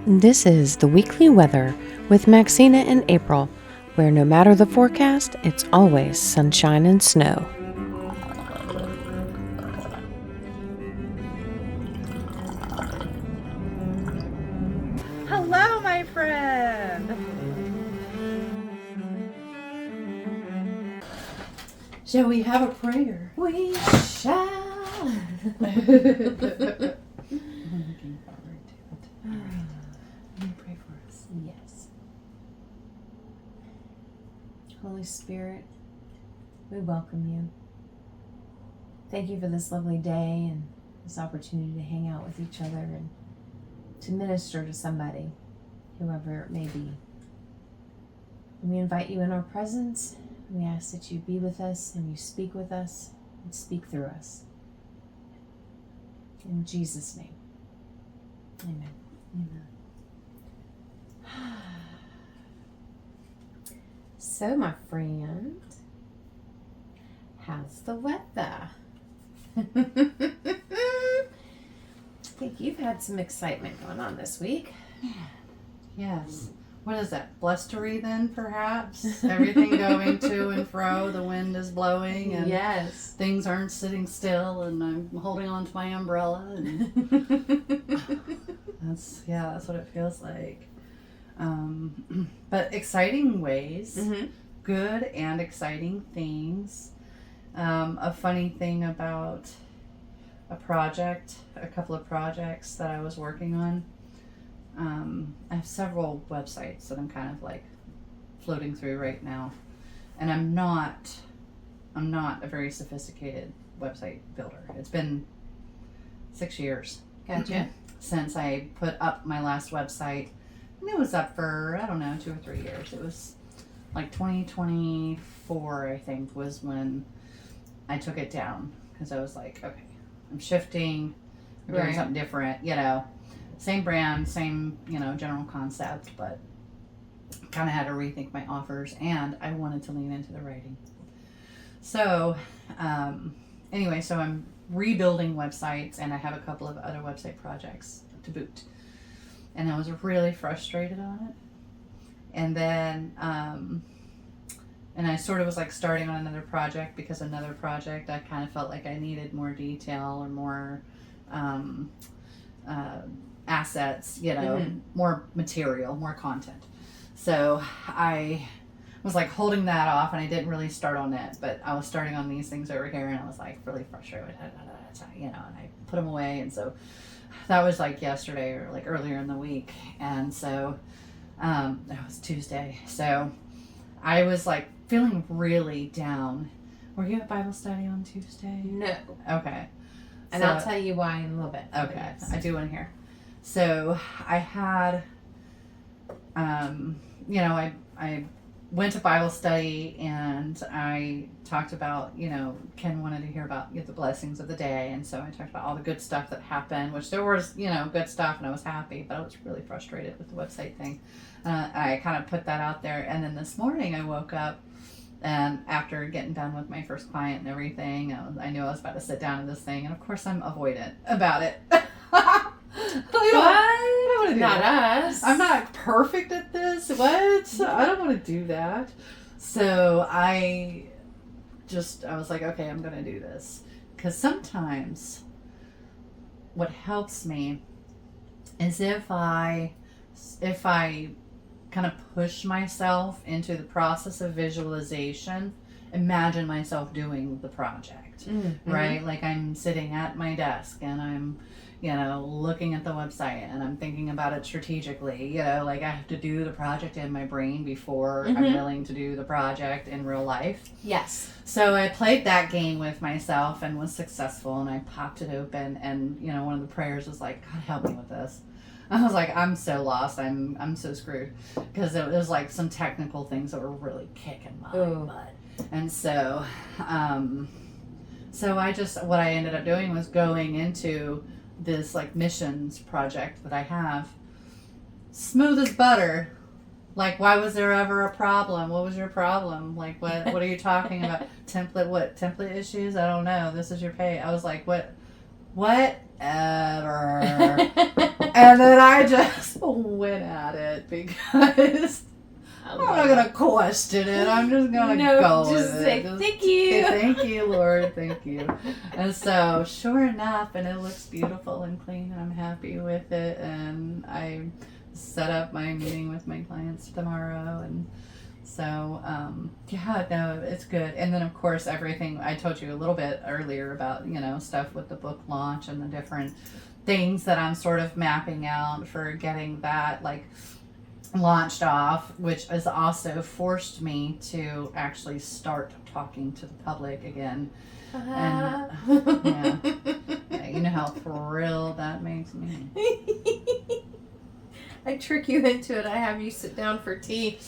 This is the weekly weather with Maxina and April, where no matter the forecast, it's always sunshine and snow. Hello, my friend. Shall we have a prayer? We shall. I'm looking forward to it. Will you pray for us? Yes. Holy Spirit, we welcome you. Thank you for this lovely day and this opportunity to hang out with each other and to minister to somebody, whoever it may be. And we invite you in our presence. We ask that you be with us and you speak with us and speak through us. In Jesus' name, amen. Amen. So, my friend, how's the weather? I think you've had some excitement going on this week. Yes. What is that? Blustery then, perhaps? Everything going to and fro. The wind is blowing, and yes, things aren't sitting still, and I'm holding on to my umbrella, and that's what it feels like. But exciting ways, good and exciting things. A funny thing about a couple of projects that I was working on. I have several websites that I'm kind of like floating through right now, and I'm not a very sophisticated website builder. It's been 6 years. Gotcha. Since I put up my last website, and it was up for, I don't know, 2 or 3 years. It was like 2024, I think, was when I took it down, because I was like, okay, I'm shifting, I'm doing something different, same brand, same, general concept, but kind of had to rethink my offers, and I wanted to lean into the writing. So, anyway, so I'm rebuilding websites, and I have a couple of other website projects to boot. And I was really frustrated on it. And then, and I sort of was like starting on another project, because another project I kind of felt like I needed more detail or more, assets, more material, more content. So I was like holding that off, and I didn't really start on it, but I was starting on these things over here, and I was like really frustrated, and I put them away. And so that was like yesterday or like earlier in the week. And so that was Tuesday. So I was like feeling really down. Were you at Bible study on Tuesday? No. Okay. And I'll tell you why in a little bit. Okay. Yes. I do want to hear. So I had, I went to Bible study, and I talked about, Ken wanted to hear about the blessings of the day. And so I talked about all the good stuff that happened, which there was, good stuff, and I was happy, but I was really frustrated with the website thing. I kind of put that out there. And then this morning I woke up, and after getting done with my first client and everything, I knew I was about to sit down in this thing. And of course I'm avoidant about it. What? Not us. I'm not perfect at this. What? I don't want to do that. So I was like, okay, I'm going to do this. Because sometimes what helps me is if I kind of push myself into the process of visualization, imagine myself doing the project, right? Like I'm sitting at my desk, and I'm, looking at the website, and I'm thinking about it strategically, like I have to do the project in my brain before I'm willing to do the project in real life. Yes. So I played that game with myself and was successful, and I popped it open, and, one of the prayers was like, God, help me with this. I was like, I'm so lost. I'm so screwed, because it was like some technical things that were really kicking my butt. And so, what I ended up doing was going into this like missions project that I have, smooth as butter. Like, why was there ever a problem? What was your problem? Like, what are you talking about? Template issues? I don't know. This is your pay. I was like, whatever. And then I just went at it because I'm not gonna question it. I'm just gonna go just with say, it. Just thank you. Thank you, Lord. Thank you. And so, sure enough, and it looks beautiful and clean, and I'm happy with it. And I set up my meeting with my clients tomorrow, and so yeah, no, it's good. And then of course everything I told you a little bit earlier about stuff with the book launch and the different things that I'm sort of mapping out for getting that like launched off, which has also forced me to actually start talking to the public again. And yeah, you know how thrilled that makes me. I trick you into it. I have you sit down for tea,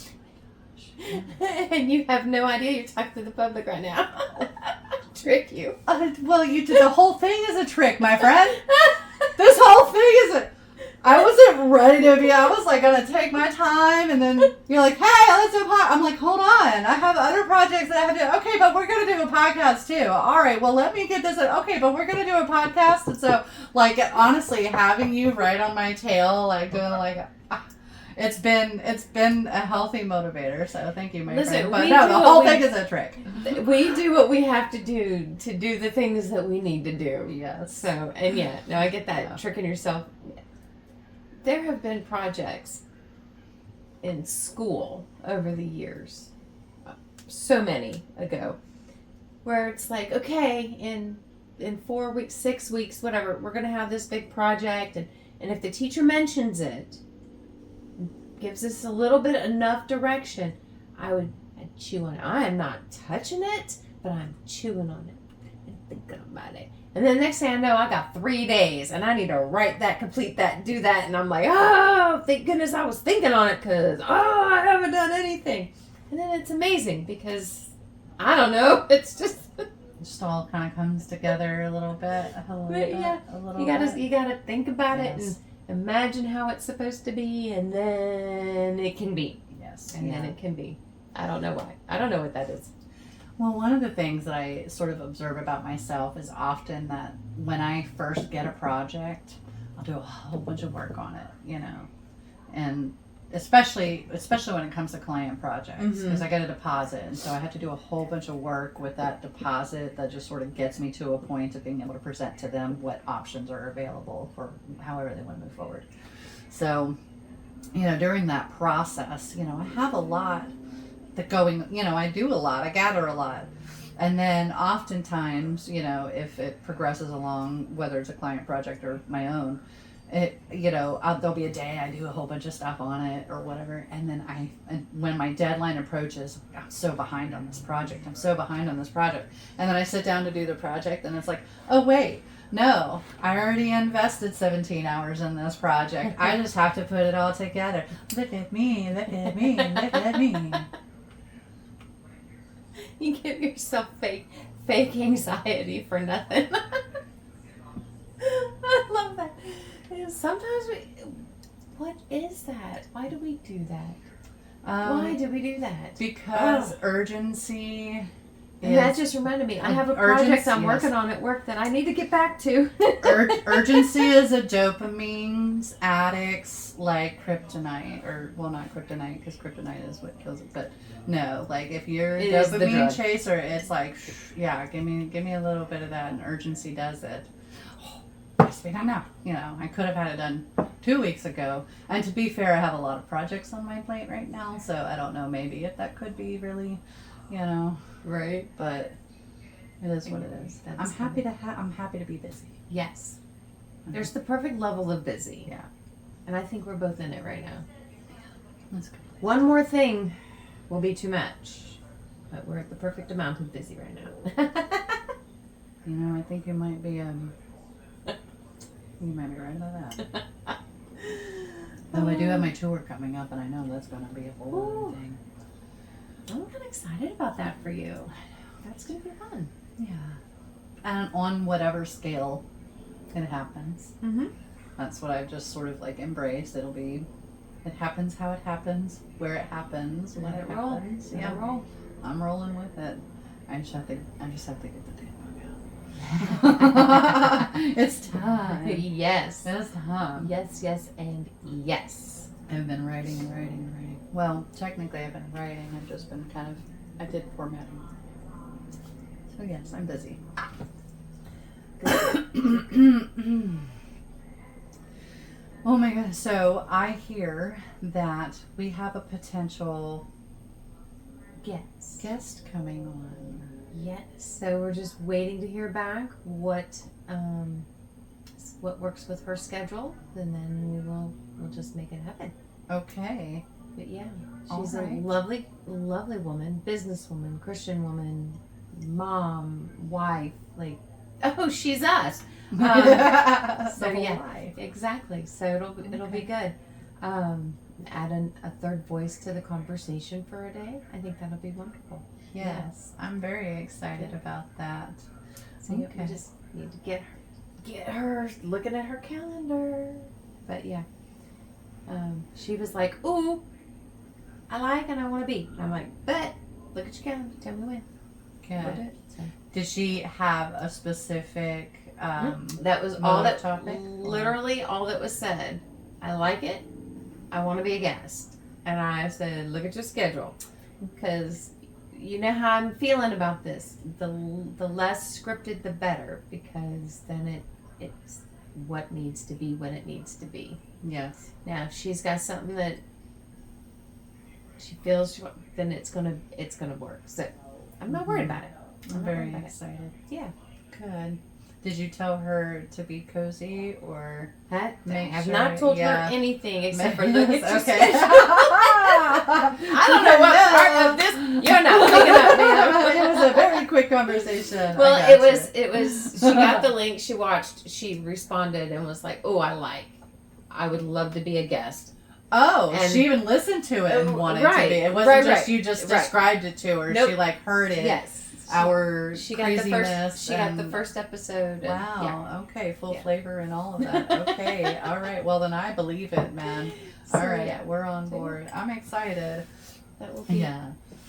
and you have no idea you're talking to the public right now. Trick you. Well, you did. The whole thing is a trick, my friend. This whole thing is a. I wasn't ready to be. I was like gonna take my time, and then you're like, "Hey, let's do a podcast." I'm like, "Hold on, I have other projects that I have to do." Okay, but we're gonna do a podcast too. All right, well, let me get this. Okay, but we're gonna do a podcast, and so like honestly, having you right on my tail, like doing like. It's been a healthy motivator, so thank you, my friend. But no, the whole thing is a trick. We do what we have to do the things that we need to do. Yes. So, and yeah, no, I get that. Tricking yourself. There have been projects in school over the years, so many ago, where it's like, okay, in 4 weeks, 6 weeks, whatever, we're going to have this big project, and if the teacher mentions it, gives us a little bit enough direction, I'd chew on it. I am not touching it, but I'm chewing on it and thinking about it. And then the next thing I know, I got 3 days, and I need to write that, complete that, do that, and I'm like, oh, thank goodness I was thinking on it, because, I haven't done anything. And then it's amazing, because, I don't know, it's just all kind of comes together a little bit. You gotta think about it and imagine how it's supposed to be, and then it can be. Yes. And then it can be. I don't know why. I don't know what that is. Well, one of the things that I sort of observe about myself is often that when I first get a project, I'll do a whole bunch of work on it, and especially when it comes to client projects, because I get a deposit, and so I have to do a whole bunch of work with that deposit that just sort of gets me to a point of being able to present to them what options are available for however they want to move forward. So, during that process, I have a lot that going, I do a lot, I gather a lot. And then oftentimes, if it progresses along, whether it's a client project or my own, there'll be a day I do a whole bunch of stuff on it or whatever, and then when my deadline approaches, I'm so behind on this project, and then I sit down to do the project, and it's like, oh wait, no, I already invested 17 hours in this project. I just have to put it all together. Look at me, look at me, look at me. You give yourself fake anxiety for nothing. I love that. Sometimes what is that? Why do we do that? Why do we do that? Because urgency. And that just reminded me. I have a project I'm working on at work that I need to get back to. Urgency is a dopamine addict's like kryptonite, or well, not kryptonite, because kryptonite is what kills it. But no, like if you're a dopamine chaser, it's like, give me a little bit of that, and urgency does it. Must be done now. I could have had it done 2 weeks ago. And to be fair, I have a lot of projects on my plate right now, so I don't know maybe if that could be really, right. But it is what it is. I'm happy to be busy. Yes. There's the perfect level of busy. Yeah. And I think we're both in it right now. That's good. One more thing will be too much, but we're at the perfect amount of busy right now. I think you might be you might be right about that. Though I do have my tour coming up, and I know that's going to be a whole thing. I'm kind of excited about that for you. That's going to be fun. Yeah. And on whatever scale it happens. Mm-hmm. That's what I've just sort of like embraced. It happens how it happens, where it happens, when it happens. Yeah. I'm rolling with it. I just have to get the demo out. It's time. Yes. It's time. Yes, yes, and yes. I've been writing. Well, technically I've been writing. I've just been I did formatting. So yes, I'm busy. Oh my goodness. So I hear that we have a potential Yes. guest coming on. Yes. So we're just waiting to hear back what works with her schedule, and then we'll just make it happen. Okay. But yeah, All she's right. a lovely woman, businesswoman, Christian woman, mom, wife. Like, oh, she's us. So yeah, Life. exactly. So it'll be good. Add a third voice to the conversation for a day. I think that'll be wonderful. Yes, I'm very excited about that. So yeah, we just need to get her looking at her calendar. But yeah, she was like, "Ooh, I like and I want to be." And I'm like, "Bet, look at your calendar. Tell me when." We'll do Good. it. So. Did she have a specific That was all that topic? literally all that was said. I like it. I want to be a guest. And I said, look at your schedule, because you know how I'm feeling about this. The less scripted, the better, because then it's what needs to be when it needs to be. Yes. Now, if she's got something that she feels, then it's gonna work. So I'm not worried about it. I'm very excited. Yeah. Good. Did you tell her to be cozy or I make have sure? not told her anything except for look at your Okay. schedule. I don't know what part of this you're not picking up, ma'am. It was a very quick conversation. Well, it was. She got the link. She watched. She responded and was like, "Oh, I would love to be a guest." Oh, And she even listened to it and wanted to be. It wasn't right, just right, you just right. described it to her. Nope. She heard it. Yes. She got got the first episode. And, wow. yeah. Okay. Full flavor and all of that. Okay. All right. Well, then I believe it, man. So, all right. yeah. We're on board. I'm excited. That will be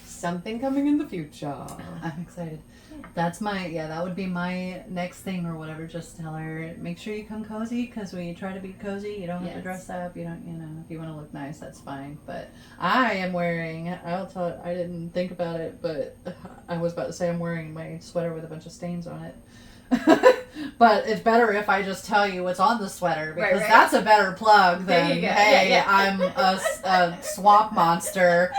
something coming in the future. I'm excited. That's that would be my next thing or whatever. Just tell her, make sure you come cozy, because we try to be cozy. You don't have to dress up. You don't, if you want to look nice, that's fine. But I am wearing, I didn't think about it, but I was about to say I'm wearing my sweater with a bunch of stains on it. But it's better if I just tell you what's on the sweater, because that's a better plug than, hey, I'm a swamp monster.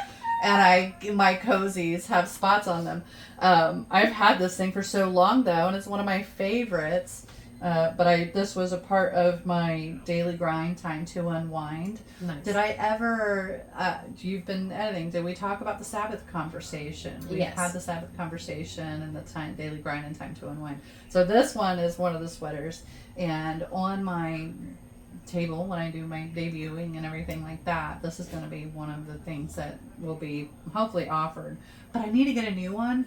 And my cozies have spots on them. I've had this thing for so long though, and it's one of my favorites. But this was a part of my daily grind, time to unwind. Nice. Did I ever? You've been editing. Did we talk about the Sabbath conversation? We've had the Sabbath conversation and the daily grind and time to unwind. So this one is one of the sweaters, and on my table when I do my debuting and everything like that, this is going to be one of the things that will be hopefully offered. But I need to get a new one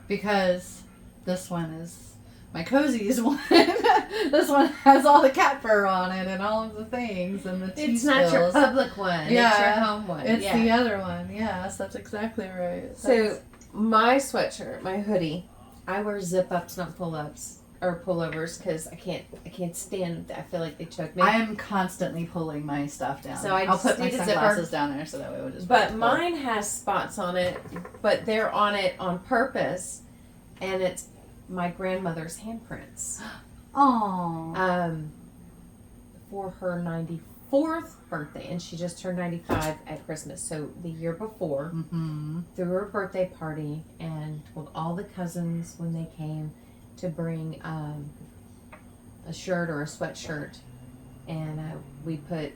because this one is my coziest one. This one has all the cat fur on it and all of the things and the tea It's spills. not your public one. It's your home one. It's the other one. Yes, that's exactly right. So my sweatshirt, my hoodie, I wear zip ups, not pull ups. Or pullovers, because I can't stand. I feel like they choke me. I am constantly pulling my stuff down. So I'll put my need a sunglasses zipper down there so that way we'll just. But mine has spots on it, but they're on it on purpose, and it's my grandmother's handprints. Oh. For her 94th birthday, and she just turned 95 at Christmas. So the year before, threw her birthday party and told all the cousins when they came to bring a shirt or a sweatshirt, and we put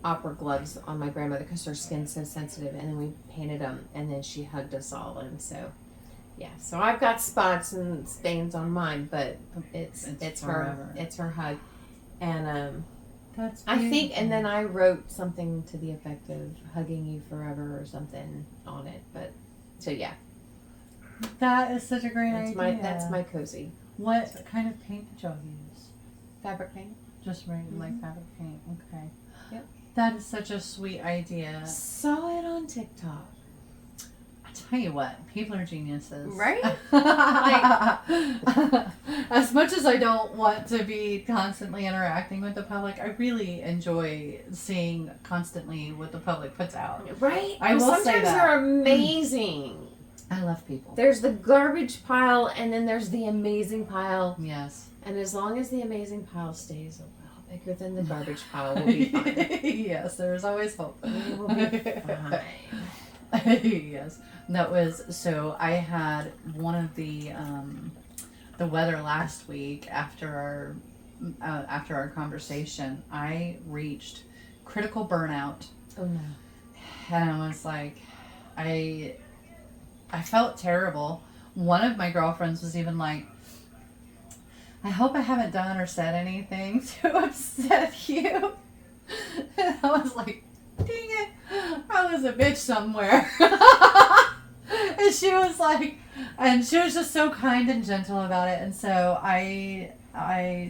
opera gloves on my grandmother because her skin's so sensitive, and then we painted them, and then she hugged us all, and so so I've got spots and stains on mine, but it's her hug, and that's I think, and then I wrote something to the effect of hugging you forever or something on it, but so yeah. That is such a great idea. That's my cozy. What kind of paint did y'all use? Fabric paint. Just like fabric paint. Okay. Yep. That is such a sweet idea. Saw it on TikTok. I tell tell you what, people are geniuses. Right? As much as I don't want to be constantly interacting with the public, I really enjoy seeing constantly what the public puts out. Right? I will Sometimes say that. they're amazing. I love people. There's the garbage pile, and then there's the amazing pile. Yes. And as long as the amazing pile stays a little bigger than the garbage pile, we'll be fine. Yes, there's always hope. We will be fine. Yes. That was, so I had one of the weather last week after our conversation, I reached critical burnout. Oh no. And I was like, I felt terrible. One of my girlfriends was even like, I hope I haven't done or said anything to upset you. And I was like, dang it, I was a bitch somewhere. And she was like, and she was just so kind and gentle about it. And so I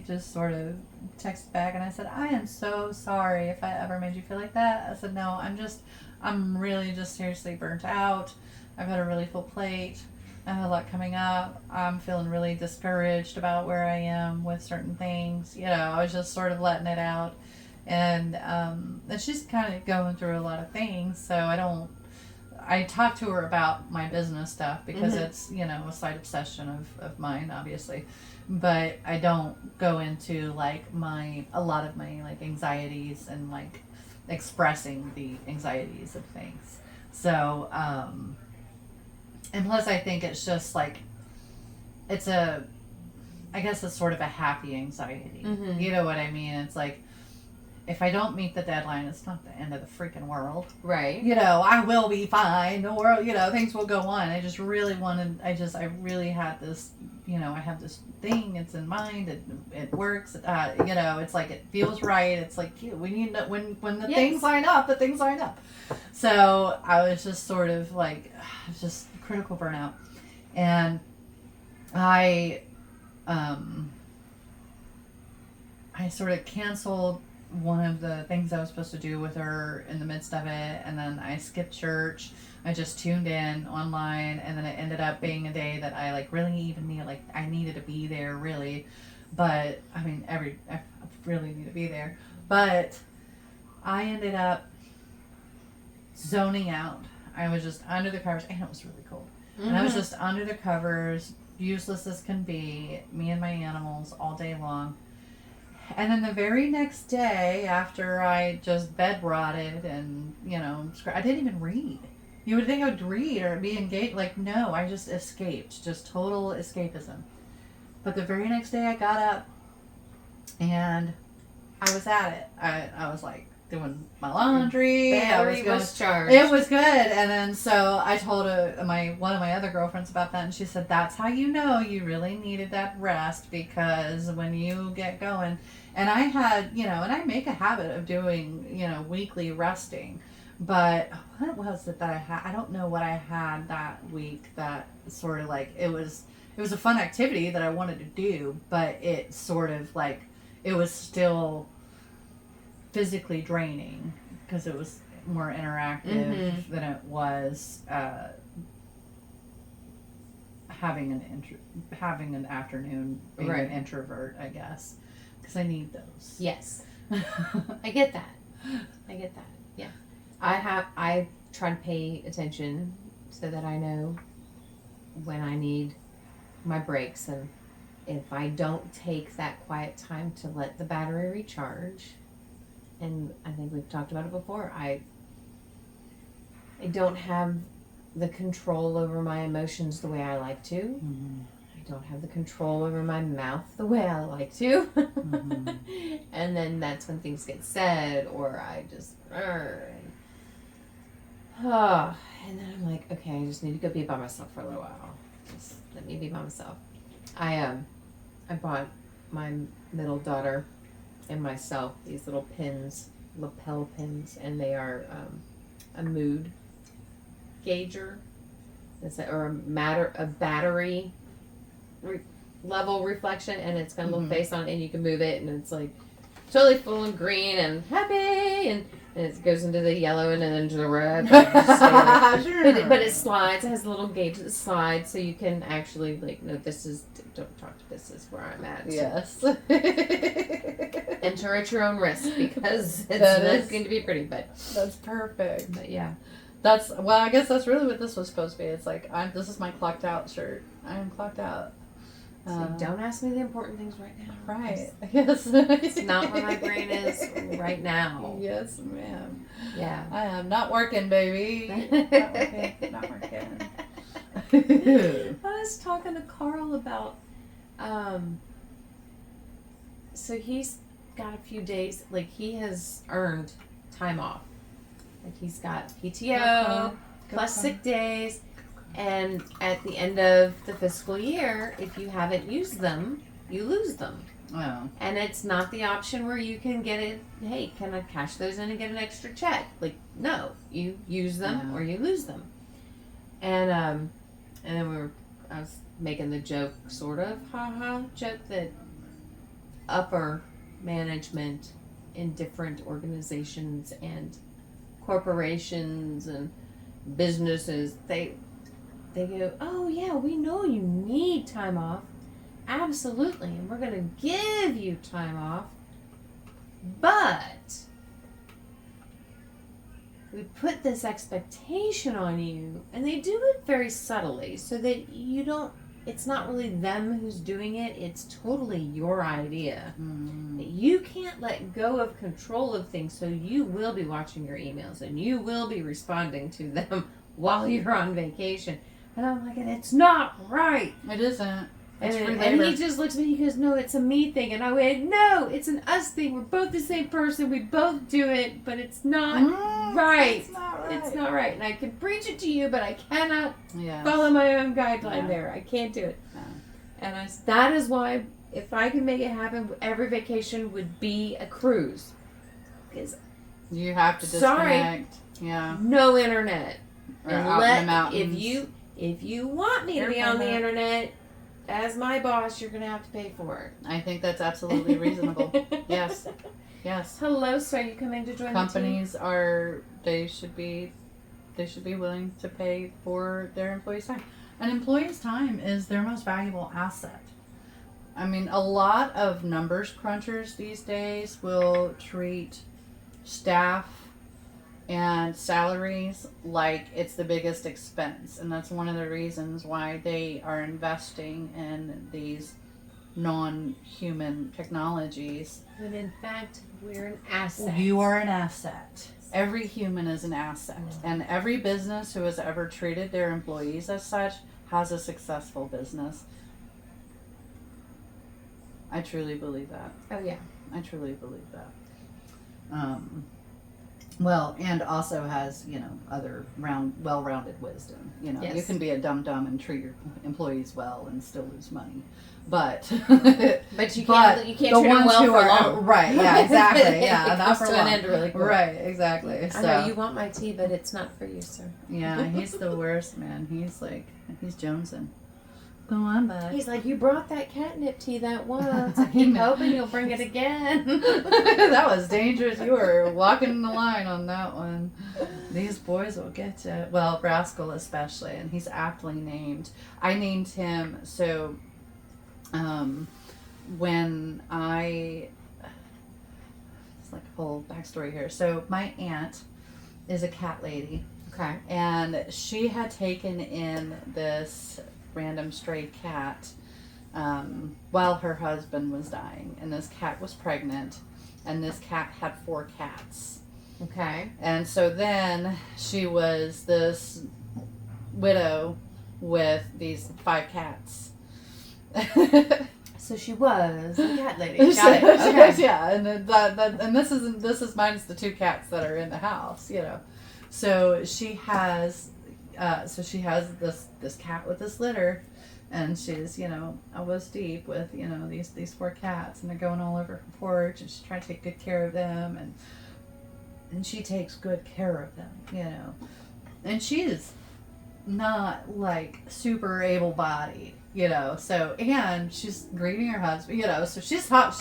just sort of texted back and I said, I am so sorry if I ever made you feel like that. I said, no, I'm really just seriously burnt out. I've got a really full plate. I have a lot coming up. I'm feeling really discouraged about where I am with certain things. You know, I was just sort of letting it out. And she's kind of going through a lot of things. So I talked to her about my business stuff because it's, you know, a slight obsession of mine, obviously. But I don't go into like a lot of my like anxieties and like expressing the anxieties of things. So, and plus I think it's just like, I guess it's sort of a happy anxiety. Mm-hmm. You know what I mean? It's like, if I don't meet the deadline, it's not the end of the freaking world. Right. You know, I will be fine. The world, you know, things will go on. I just really I really had this, you know, I have this thing, it's in mind, it works, you know, it's like, it feels right. It's like, we need to, when the things line up, the things line up. So I was just sort of like, just critical burnout. And I sort of canceled one of the things I was supposed to do with her in the midst of it, and then I skipped church. I just tuned in online, and then it ended up being a day that I like really even needed, like I needed to be there really, but I mean I really need to be there, but I ended up zoning out. I was just under the covers, and it was really cold, and I was just under the covers, useless as can be, me and my animals all day long. And then the very next day, after I just bed rotted and, you know, I didn't even read. You would think I would read or be engaged. Like, no, I just escaped. Just total escapism. But the very next day I got up and I was at it. I was like doing my laundry. Battery was charged. It was good. And then so I told one of my other girlfriends about that, and she said, that's how you know you really needed that rest, because when you get going, and I had, you know, and I make a habit of doing, you know, weekly resting, but what was it that I had? I don't know what I had that week that sort of like, it was a fun activity that I wanted to do, but it sort of like, it was still physically draining because it was more interactive than it was having an afternoon being an introvert, I guess, because I need those. Yes. I get that. Yeah. I try to pay attention so that I know when I need my breaks, and if I don't take that quiet time to let the battery recharge, and I think we've talked about it before, I don't have the control over my emotions the way I like to. I don't have the control over my mouth the way I like to. And then that's when things get said, or I just and then I'm like, okay, I just need to go be by myself for a little while. Just let me be by myself. I bought my middle daughter and myself these little pins, lapel pins, and they are a mood gauger, or a battery level reflection, and it's got a little face on it, and you can move it, and it's like totally full and green and happy, and And it goes into the yellow and then into the red. But it slides. It has a little gauge that slides, so you can actually, like, no, this is, don't talk to this is where I'm at. Yes. Enter at your own risk, because it's not going to be pretty, but. That's perfect. But yeah. Well, I guess that's really what this was supposed to be. It's like, this is my clocked out shirt. I am clocked out. So don't ask me the important things right now. Right. Yes. It's not where my brain is right now. Yes, ma'am. Yeah. I am not working, baby. Not working. I was talking to Carl about, so he's got a few days, like he has earned time off. Like he's got PTO plus sick days. And at the end of the fiscal year, if you haven't used them, you lose them. Oh. And it's not the option where you can get it, hey, can I cash those in and get an extra check? Like, no, you use them or you lose them. And then I was making the joke, sort of, joke that upper management in different organizations and corporations and businesses, they go, oh yeah, we know you need time off. Absolutely. And we're going to give you time off. But we put this expectation on you, and they do it very subtly so that it's not really them who's doing it. It's totally your idea. That you can't let go of control of things, so you will be watching your emails and you will be responding to them while you're on vacation. And I'm like, and it's not right. It isn't. And he just looks at me, he goes, no, it's a me thing. And I went, no, it's an us thing. We're both the same person. We both do it, but it's not right. It's not right. It's not right. And I can preach it to you, but I cannot Yes. follow my own guideline there. I can't do it. No. And that is why, if I could make it happen, every vacation would be a cruise. Because You have to disconnect. Yeah. no internet. Or out in the mountains. If you want me to be on the internet, as my boss, you're going to have to pay for it. I think that's absolutely reasonable. Yes. Yes. Hello, so are you coming to join Companies they should be willing to pay for their employees' time. An employee's time is their most valuable asset. I mean, a lot of numbers crunchers these days will treat staff and salaries like it's the biggest expense, and that's one of the reasons why they are investing in these non-human technologies. But in fact, we're an asset. You are an asset. Every human is an asset, and every business who has ever treated their employees as such has a successful business. I truly believe that. Oh yeah. I truly believe that. Well, and also has, other well-rounded wisdom. Yes. You can be a dum-dum and treat your employees well and still lose money. But you can't treat them well for long. Right, yeah, exactly. Yeah, it not comes for to long. an end really quick. Right, exactly. I know you want my tea, but it's not for you, sir. Yeah, he's the worst, man. He's jonesing. Go on, bud. He's like, you brought that catnip tea that once. I keep hoping you'll bring it again. That was dangerous. You were walking the line on that one. These boys will get you. Well, Rascal especially, and he's aptly named. I named him so. When it's like a whole backstory here. So my aunt is a cat lady. Okay. And she had taken in this random stray cat while her husband was dying, and this cat was pregnant, and this cat had 4 cats. Okay. And so then she was this widow with these 5 cats. So she was a cat lady. Got it. Okay. Yeah, and and this is minus the 2 cats that are in the house, So she has this cat with this litter, and she's a waist deep with these 4 cats, and they're going all over her porch, and she's trying to take good care of them, and she takes good care of them, and she is not like super able-bodied. So, and she's grieving her husband, so she's taking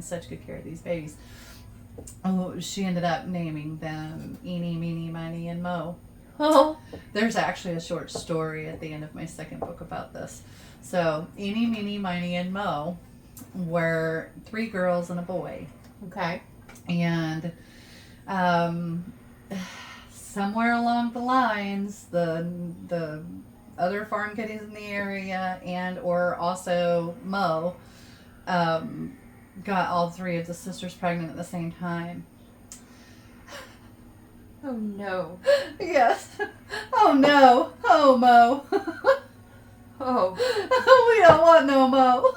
such good care of these babies. she ended up naming them Eennie, Meenie, Minnie, and Mo. Oh. There's actually a short story at the end of my second book about this. So Eennie, Meenie, Minnie, and Mo were 3 girls and a boy. Okay. And somewhere along the lines, the other farm kitties in the area and or also Mo got all 3 of the sisters pregnant at the same time. Oh no. Yes. Oh no. Oh Mo. Oh. We don't want no Mo.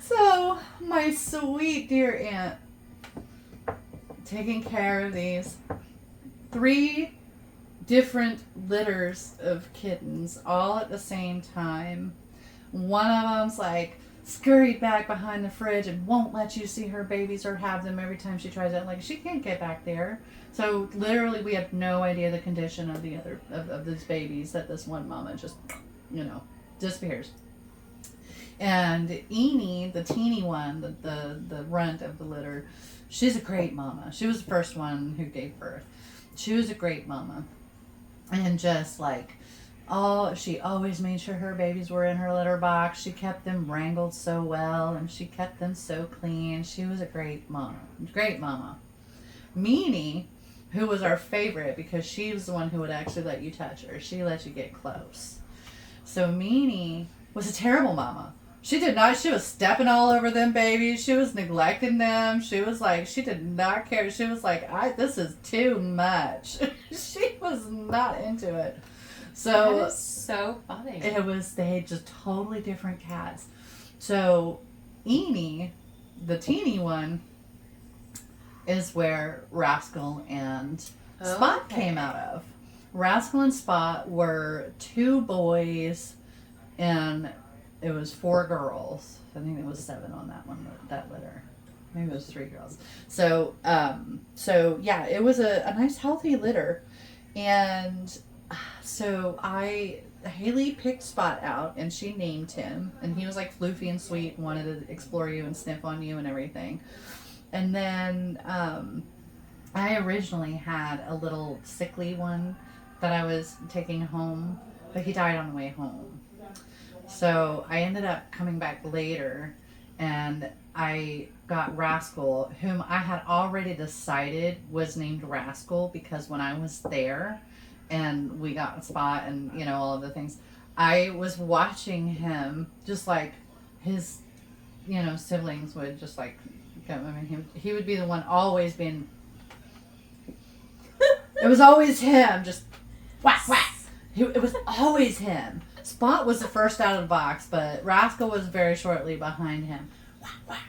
So my sweet dear aunt taking care of these 3 different litters of kittens all at the same time. One of them's like scurried back behind the fridge and won't let you see her babies or have them every time she tries it. Like, she can't get back there. So literally we have no idea the condition of the other of these babies that this one mama just, disappears. And Eennie, the teeny one, the runt of the litter, she's a great mama. She was the first one who gave birth. She was a great mama. And just like, she always made sure her babies were in her litter box. She kept them wrangled so well, and she kept them so clean. She was a great mama. Great mama. Meenie, who was our favorite because she was the one who would actually let you touch her. She let you get close. So Meenie was a terrible mama. She did not, she was stepping all over them babies. She was neglecting them. She was like, she did not care. She was like, this is too much. She was not into it. So that is so funny. They just totally different cats. So Eennie, the teeny one, is where Rascal and Spot came out of. Rascal and Spot were 2 boys and it was 4 girls. I think it was 7 on that litter. Maybe it was 3 girls. So yeah, it was a nice healthy litter. And so Haley picked Spot out and she named him, and he was like floofy and sweet and wanted to explore you and sniff on you and everything. And then I originally had a little sickly one that I was taking home, but he died on the way home. So I ended up coming back later and I got Rascal, whom I had already decided was named Rascal because when I was there and we got Spot and, all of the things, I was watching him just like his, siblings would just like, he would be the one always being, it was always him, just whack, whack. It was always him. Spot was the first out of the box, but Rascal was very shortly behind him. Whack, whack.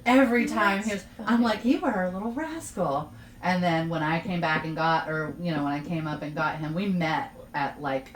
Every time I'm like, you were a little rascal. And then when I came back and when I came up and got him, we met at like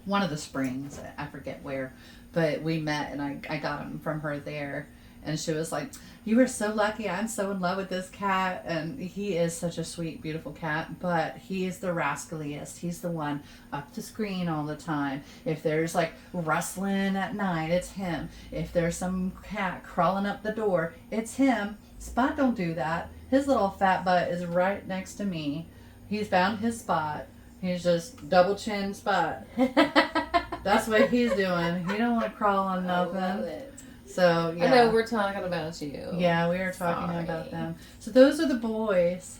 one of the springs. I forget where, but we met and I got him from her there. And she was like, you were so lucky. I'm so in love with this cat. And he is such a sweet, beautiful cat. But he is the rascaliest. He's the one up the screen all the time. If there's like rustling at night, it's him. If there's some cat crawling up the door, it's him. Spot don't do that. His little fat butt is right next to me. He's found his spot. He's just double chin Spot. That's what he's doing. He don't want to crawl on nothing. I love it. So, yeah. I know we're talking about you. Yeah, we are talking about them. So those are the boys.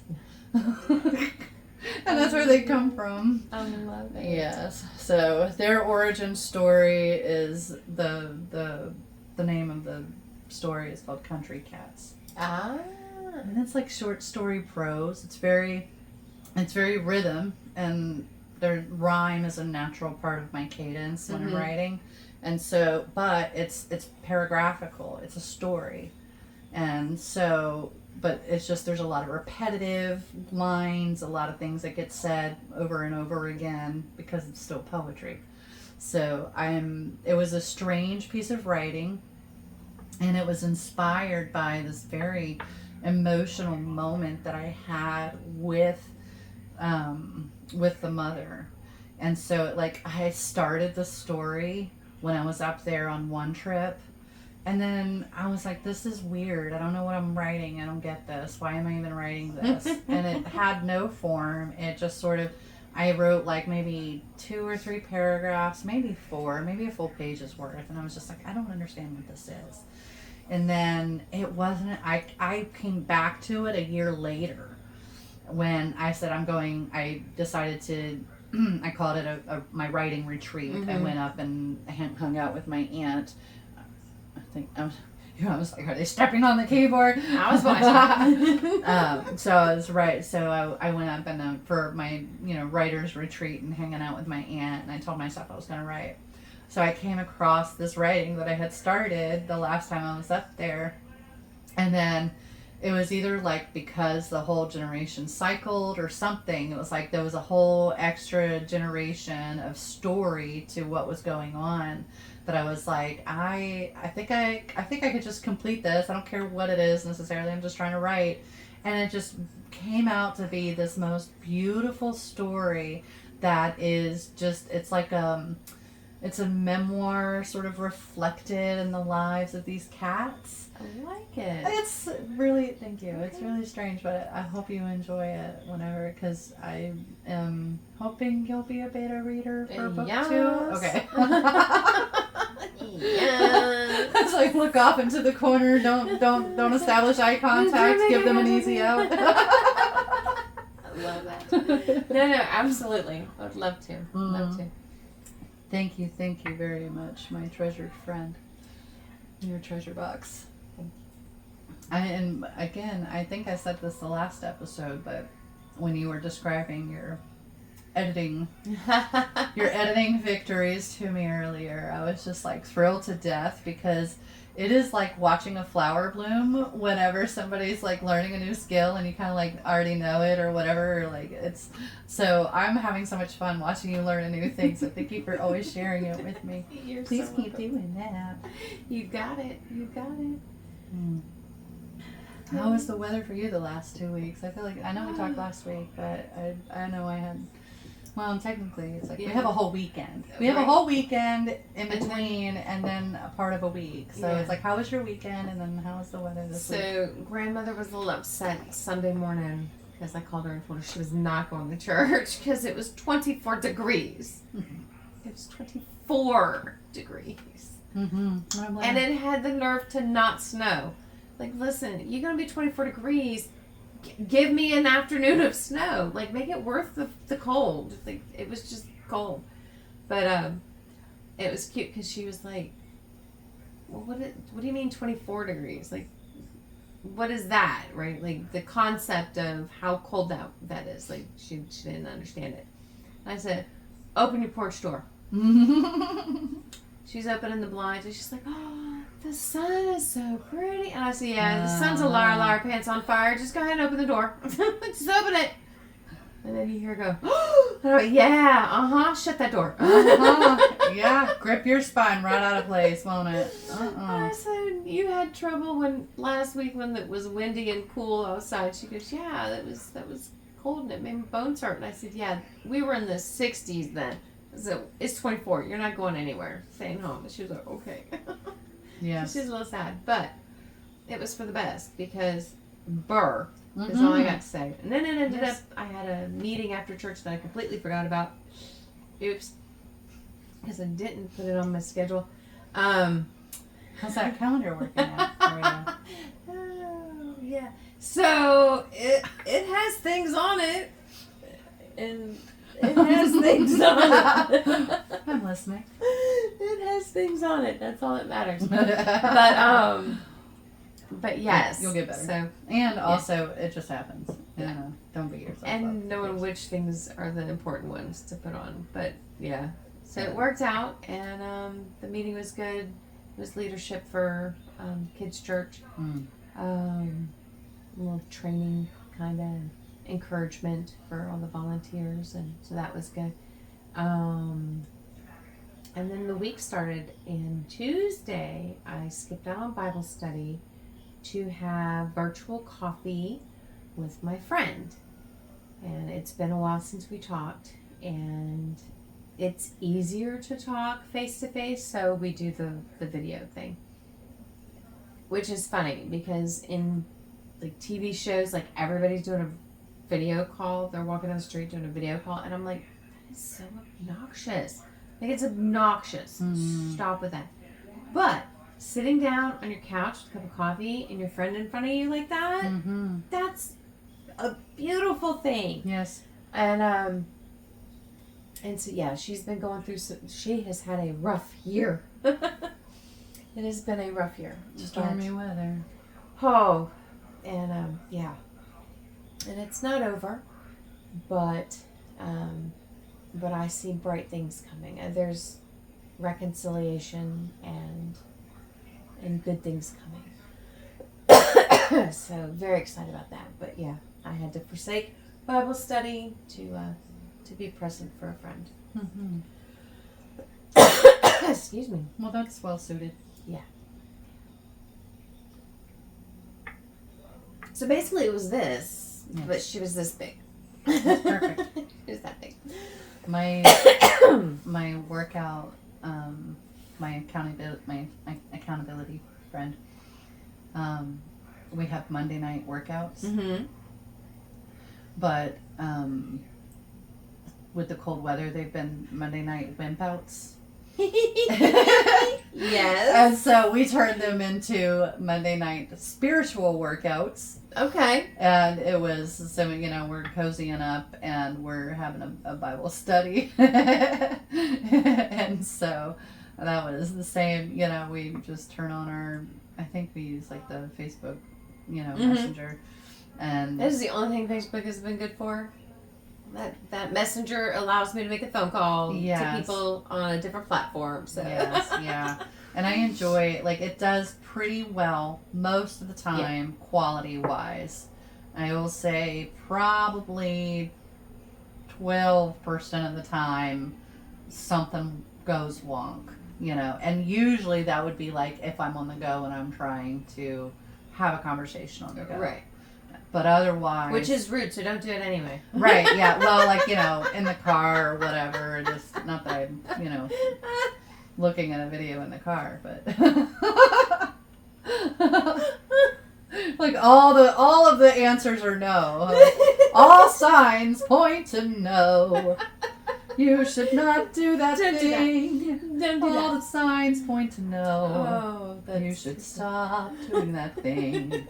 And that's where they come from. I love it. Yes. So their origin story is the name of the story is called Country Cats. Ah. And it's like short story prose. It's very rhythm, and their rhyme is a natural part of my cadence when I'm writing. And so, but it's paragraphical. It's a story. And so, but it's just, there's a lot of repetitive lines, a lot of things that get said over and over again because it's still poetry. So it was a strange piece of writing, and it was inspired by this very emotional moment that I had with the mother. And so I started the story when I was up there on one trip. And then I was like, this is weird. I don't know what I'm writing. I don't get this. Why am I even writing this? And it had no form. It just sort of, I wrote like maybe 2 or 3 paragraphs, maybe 4, maybe a full page's worth. And I was just like, I don't understand what this is. And then it wasn't, I came back to it a year later when I said I decided to, I called it my writing retreat. I went up and hung out with my aunt. I was like, are they stepping on the keyboard? I was watching. So I was right. So I went up and for my writer's retreat and hanging out with my aunt, and I told myself I was going to write. So I came across this writing that I had started the last time I was up there, and then it was either like because the whole generation cycled or something. It was like there was a whole extra generation of story to what was going on. That I was like, I think I could just complete this. I don't care what it is necessarily. I'm just trying to write. And it just came out to be this most beautiful story that is just, it's like it's a memoir sort of reflected in the lives of these cats. I like it. It's really, thank you. Okay. It's really strange, but I hope you enjoy it whenever, because I am hoping you'll be a beta reader for book 2. Okay. Yes. It's like, look off into the corner. Don't establish eye contact. Give them an easy out. I love that. No, absolutely. I would love to. Love to. Thank you very much, my treasured friend. Your treasure box. And again, I think I said this the last episode, but when you were describing your editing victories to me earlier, I was just like thrilled to death, because it is like watching a flower bloom whenever somebody's like learning a new skill and you kind of like already know it or whatever, or like it's, so I'm having so much fun watching you learn a new thing, so thank you for always sharing it with me. Please so keep doing that. You got it. How was the weather for you the last 2 weeks? I feel like, I know we talked last week, but I know I had, well, technically it's like we have a whole weekend. We have a whole weekend in between and then a part of a week. So it's like, how was your weekend, and then how was the weather this week? So grandmother was a little upset Sunday morning because I called her and told her she was not going to church because it was 24 degrees. It was 24 degrees. And it had the nerve to not snow. Like, listen, you're going to be 24 degrees. Give me an afternoon of snow. Like, make it worth the cold. Like, it was just cold. But it was cute because she was like, well, what do you mean 24 degrees? Like, what is that, right? Like, the concept of how cold that is. Like, she didn't understand it. And I said, open your porch door. She's opening the blinds and she's like, oh, the sun is so pretty. And I said, yeah, the sun's a liar, pants on fire. Just go ahead and open the door. Just open it. And then you hear her go, oh, yeah, shut that door. Yeah, grip your spine right out of place, won't it? I said, you had trouble last week when it was windy and cool outside. She goes, yeah, that was cold and it made my bones hurt. And I said, yeah, we were in the 60s then. So it's 24. You're not going anywhere. Staying home. And she was like, okay. Yeah. She was a little sad, but it was for the best because burr is all I got to say. And then it ended up, I had a meeting after church that I completely forgot about. Oops. Because I didn't put it on my schedule. How's that calendar working out? Oh, yeah. So it has things on it. And it has things on it. I'm listening. It has things on it. That's all that matters. But yes, you'll get better. So, and also, it just happens. Yeah. Don't beat yourself up. And knowing which things are the important ones to put on. But yeah, so it worked out, and the meeting was good. It was leadership for kids' church. A little training, kind of encouragement for all the volunteers, and so that was good. And then the week started, and Tuesday I skipped out on Bible study to have virtual coffee with my friend. And it's been a while since we talked, and it's easier to talk face to face, so we do the video thing. Which is funny because in like TV shows, like everybody's doing a video call. They're walking down the street doing a video call, and I'm like, that is so obnoxious. Like, it's obnoxious. Stop with that. But sitting down on your couch with a cup of coffee and your friend in front of you like that, that's a beautiful thing. Yes. And so yeah, she's been going through she has had a rough year. It has been a rough year. Stormy weather. Oh, and yeah, and it's not over, but I see bright things coming. There's reconciliation and good things coming. So very excited about that. But yeah, I had to forsake Bible study to be present for a friend. Excuse me. Well, that's well suited. Yeah. So basically, it was this, but she was this big. That's perfect. She was that big. My workout, my accountability friend. We have Monday night workouts, but with the cold weather, they've been Monday night wimp outs. Yes. And so we turned them into Monday night spiritual workouts. Okay. And it was, so, we're cozying up and we're having a Bible study. And so that was the same, we just turn on I think we use like the Facebook, Messenger. And that is the only thing Facebook has been good for. That Messenger allows me to make a phone call to people on a different platform. So yes, yeah. And I enjoy it does pretty well most of the time, quality wise. I will say probably 12% of the time something goes wonk, and usually that would be like if I'm on the go and I'm trying to have a conversation on the go. Right. But otherwise... Which is rude, so don't do it anyway. Right, yeah. Well, in the car or whatever. Just, not that I'm, looking at a video in the car, but... all of the answers are no. All signs point to no. You should not do that thing. Don't do all that. the signs point to no. Oh, you should stop doing that thing.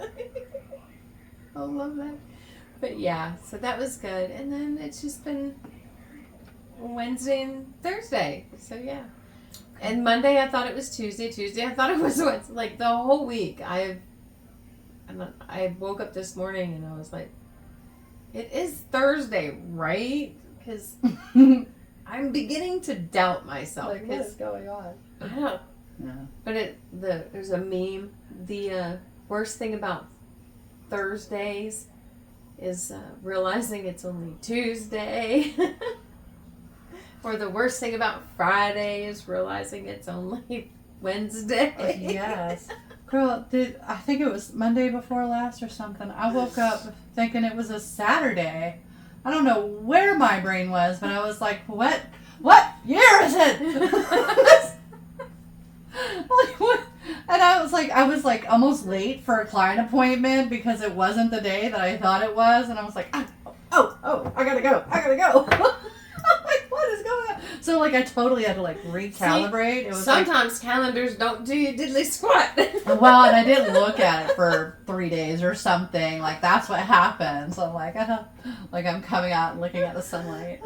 I love that. But yeah, so that was good. And then it's just been Wednesday and Thursday. So yeah. And Monday I thought it was Tuesday. Tuesday I thought it was Wednesday. Like the whole week. I woke up this morning and I was like, it is Thursday, right? Because I'm beginning to doubt myself. Like, what is going on? I don't. Yeah. But there's a meme. The worst thing about Thursdays is realizing it's only Tuesday. Or the worst thing about Friday is realizing it's only Wednesday. Yes. Girl, I think it was Monday before last or something. I woke up thinking it was a Saturday. I don't know where my brain was, but I was like, what year is it? Like, what? And I was like almost late for a client appointment because it wasn't the day that I thought it was, and I was like, oh, I gotta go. I'm like, what is going on? So I totally had to recalibrate. See, it was sometimes calendars don't do you diddly squat. Well, and I didn't look at it for 3 days or something. That's what happened. So I'm I'm coming out and looking at the sunlight.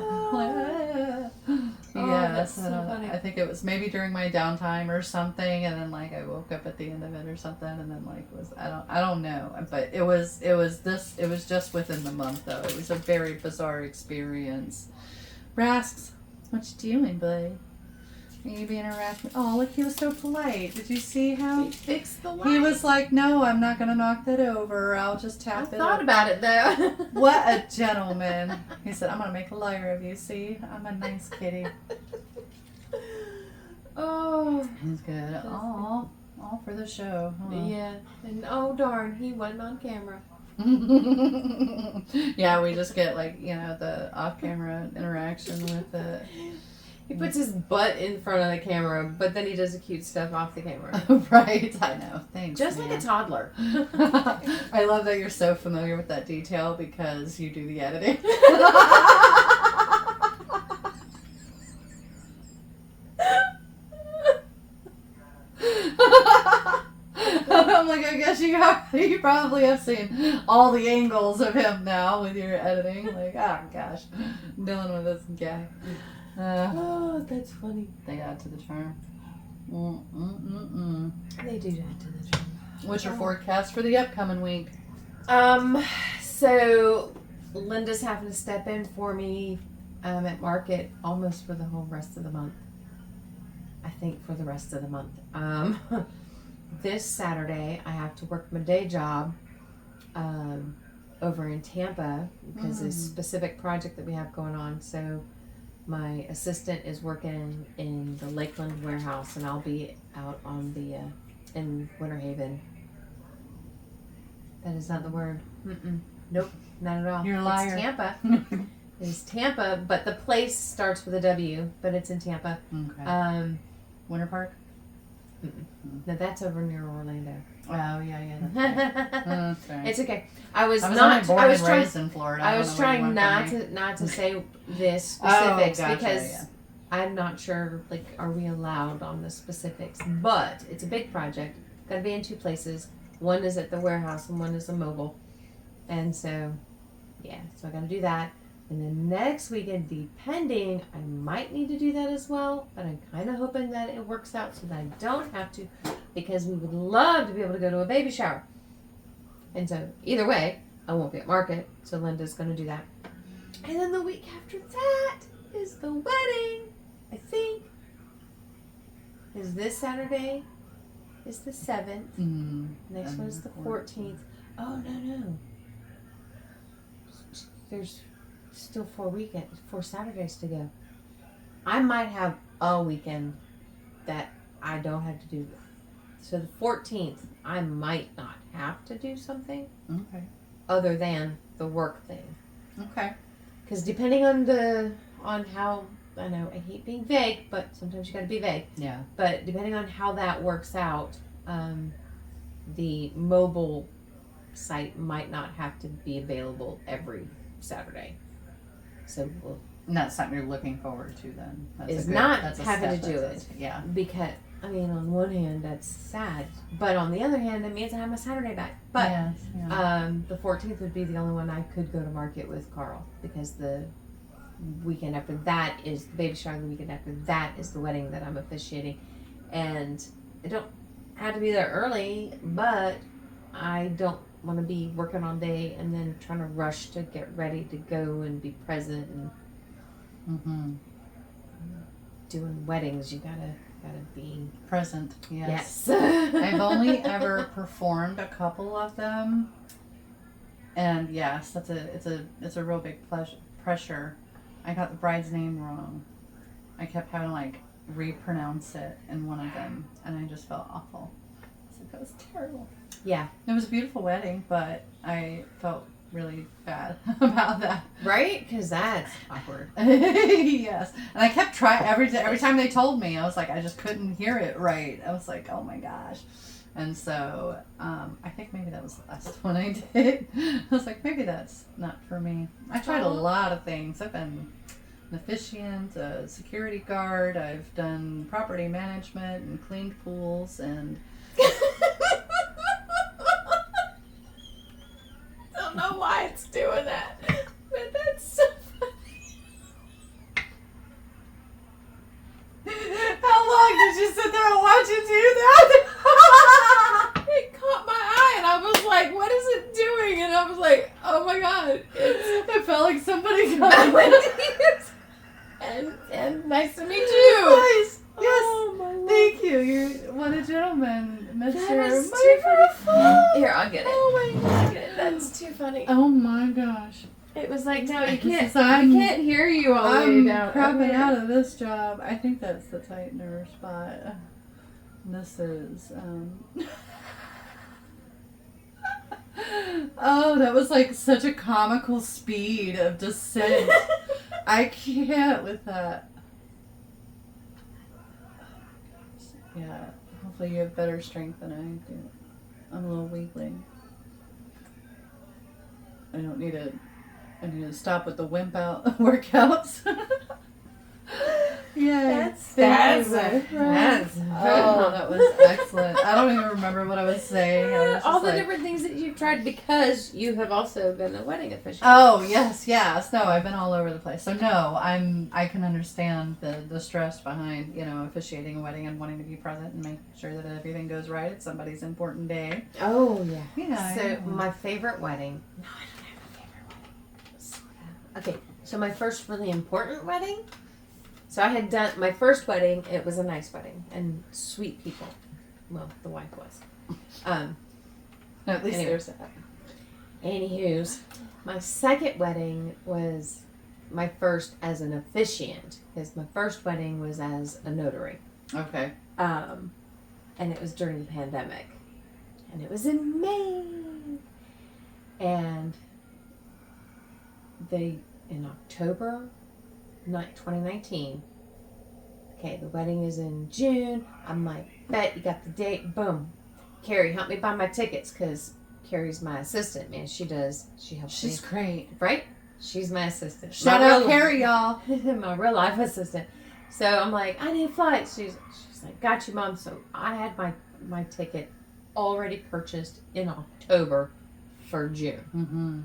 Yes, that's so funny. I think it was maybe during my downtime or something, and then I woke up at the end of it or something, and then I don't know, but it was just within the month though. It was a very bizarre experience. Rasks, what you doing, bud? Are you being harassed? Oh, look, he was so polite. Did you see how He fixed the light. he was like, no, I'm not gonna knock that over. I'll just I tap it. thought up. about it though. What a gentleman. He said, I'm going to make a liar of you. See? I'm a nice kitty. Oh. He's good. All for the show. Huh? Yeah. And oh darn, he wasn't on camera. Yeah, we just get the off-camera interaction with it. He puts his butt in front of the camera, but then he does the cute stuff off the camera. Right, I know. Thanks. Just man. like a toddler. I love that you're so familiar with that detail because you do the editing. I'm like, I guess you probably have seen all the angles of him now with your editing. Like, oh gosh, dealing with this guy. Oh, that's funny. They add to the charm. They do that to the charm. What's your forecast for the upcoming week? So Linda's having to step in for me at market almost for the whole rest of the month. I think for the rest of the month. This Saturday I have to work my day job over in Tampa because of a specific project that we have going on. So my assistant is working in the Lakeland warehouse, and I'll be out on the in Winter Haven. That is not the word. Nope, not at all. You're a liar. It's Tampa. It's Tampa, but the place starts with a W, but it's in Tampa. Okay. Winter Park? No, that's over near Orlando. Oh, yeah. That's right. It's okay. I was raised in Florida. I was trying not to say this specifics because I'm not sure. Like, are we allowed on the specifics? But it's a big project. Got to be in 2 places. One is at the warehouse and one is a mobile. And so, yeah. So I got to do that. And then next weekend, depending, I might need to do that as well. But I'm kind of hoping that it works out so that I don't have to, because we would love to be able to go to a baby shower. And so either way, I won't be at market. So Linda's going to do that. And then the week after that is the wedding. I think is this Saturday. Is the 7th. Next one is the 14th. Oh no. There's still 4 Saturdays to go. I might have a weekend that I don't have to do. So the 14th, I might not have to do something. Okay. Other than the work thing. Okay. Because depending on how, I know I hate being vague, but sometimes you got to be vague. Yeah. But depending on how that works out, the mobile site might not have to be available every Saturday. So we'll. And that's something you're looking forward to then. Is not having to do it. Yeah. Because, I mean, on one hand, that's sad. But on the other hand, it means I have my Saturday back. But yes, yeah. the 14th would be the only one I could go to market with Carl. Because the weekend after that is the baby shower. The weekend after that is the wedding that I'm officiating. And I don't have to be there early, but I don't want to be working all day and then trying to rush to get ready to go and be present and doing weddings. You gotta be present. Yes. I've only ever performed a couple of them, and yes, it's a real big pressure. I got the bride's name wrong. I kept having to like repronounce it in one of them, and I just felt awful. That was terrible. Yeah. It was a beautiful wedding, but I felt really bad about that. Right? Because that's awkward. Yes. And I kept trying, every time they told me, I was like, I just couldn't hear it right. I was like, oh my gosh. And so, I think maybe that was the last one I did. I was like, maybe that's not for me. I tried a lot of things. I've been an officiant, a security guard. I've done property management and cleaned pools and... Don't know why it's doing that, but that's so funny. How long did you sit there and watch it do that? It caught my eye and I was like, what is it doing? And I was like, oh my god. It felt like somebody I got went to use and nice to meet you. Nice. Yes. Oh, my Lord. Thank you. You're what a gentleman, Mr. That is too funny. Here, I'll get it. Oh my I'll get it. That's too funny. Oh my gosh. It was like, no, you This can't. is- I can't hear you all the way I'm down. crapping out of this job. I think that's the tightener spot. This is oh, that was like such a comical speed of descent. I can't with that. Yeah. Hopefully you have better strength than I do. I'm a little weakling. I need to stop with the wimp out workouts. Yeah. That's Oh, that was excellent. I don't even remember what I was saying. I was just all the like, different things that you've tried because you have also been a wedding officiant. oh yes. No, I've been all over the place. So no, I can understand the stress behind, officiating a wedding and wanting to be present and make sure that everything goes right. It's somebody's important day. Oh yeah. Yeah. So my favorite wedding. No, I don't have a favorite wedding. Sort of. Okay, so my first really important wedding. So I had done my first wedding. It was a nice wedding and sweet people. Well, the wife was. At least Anyway. there's that. Anywho's, my second wedding was my first as an officiant because my first wedding was as a notary. Okay. And it was during the pandemic, and it was in May, and in October 2019. Okay, the wedding is in June. I'm like, bet you got the date. Boom. Carrie, help me buy my tickets because Carrie's my assistant, man. She helps She's me. great. Right? She's my assistant. Shout My out real- Carrie, y'all. my real life assistant. So I'm like, I need flights. She's like, got you, Mom. So I had my ticket already purchased in October for June. Mm-hmm.